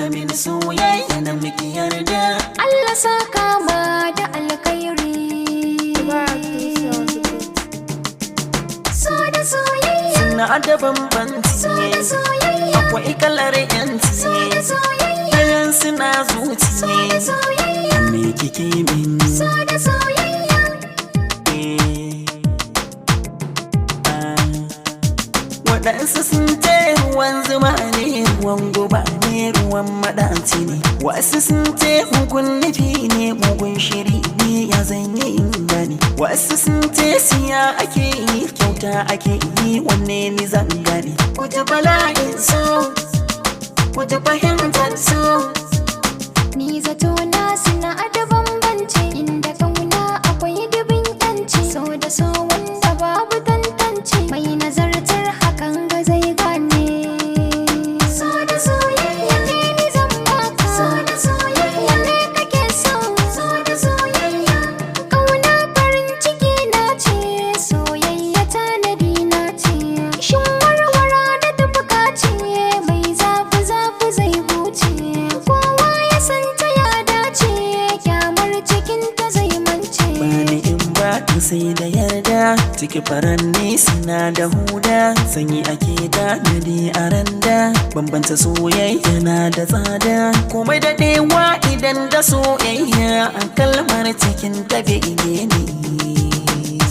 nuna mini soyayya na miki yarda. Allah saka ma da alkhairi. So da soyayya Suna da bambanci, so da soyayya akwai kalar yanci, so da soyayya ɗayan suna so da zuci. soyayya Me kike min? so da soyayya Waɗansu sun ce ruwan zuma ne, ruwan guba ne, ruwan maɗaci ne. Wasu sun ce mugun nufi ne, mugun shiri ne, ya zanyi in gane. Wasu sun ce siya ake yi, kyauta ake yi, wanne ni zan gane. Ku ji bala'in so, ku ji fahimtar so. Ni zato na suna da bambanci, inda kauna akwai dubin yanci. So da so wanda babu tantance, mai nazartar hakan ga zai gane. So da soyayya ne ni zan baka, so da soyayya ne kake so. So da soyayya kauna farin ciki na ce, soyayya tanadi na ce. Shin warwara da tafka ce, mai zafi zafi zai huce. Kowa ya san ta ya dace, kyamar cikin ta zai mance. Bani in ba ka sai da yarda, ciki faranni suna da huda. Sanyi ake tanadi a randa, bambanta soyayya na da tsada. Komai daɗewa idan da soyayya, a kalmar cikin ta bege ne.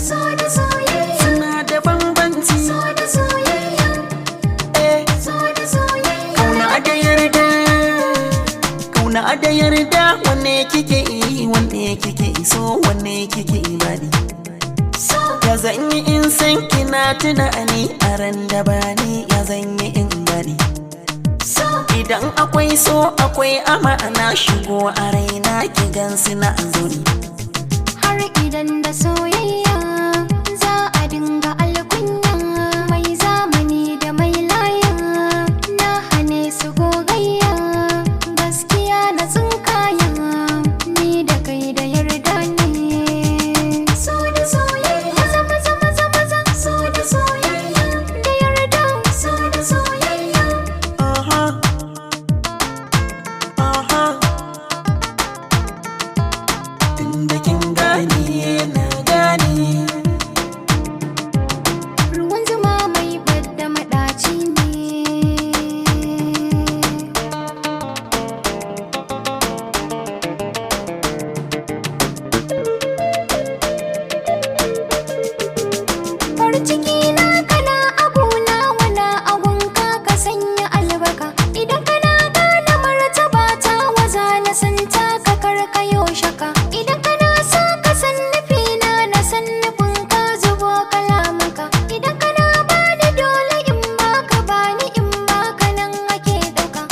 So da soyayya Suna da bambanci, so da soyayya eh, so da soyayya kauna da yarda. Kauna da yarda, wanne kike yi, wanne kike so, wanne kike bani. so Ya zan yi in san kina tunani a ran da bani, ya zan yi in gani. so Idan akwai so akwai amana, shigo a raina ki gan suna zo ni. har idan da soyayya za a dinga alkunya. Mai zamani da mai laya na hane su gogayya. Gaskiya na tsinkaya, ni da kai da yarda ne. So da soyayya maza maza maza maza, so da soyayya da yarda. So da soyayya Aha, aha. Tunda kin gane na gane. ruwan zuma mai badda maɗaci ne. Farin ciki na kana aguna, wana agunka ka sanya albarka. Idan kana gane martaba ta, waza na santa ka karkayo shaka. Idan kana so ka san nufina, na san nufin ka zubo kalamanka. Idan kana bani dole in baka, bani in baka nan ake ɗauka.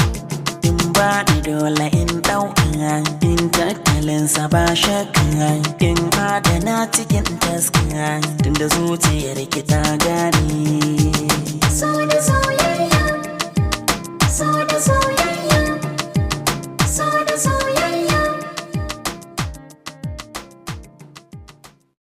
In ba ni dole in ɗauka, in tattalinsa ba shakka. In adana cikin taska, tunda zuciyar ki ta gane. So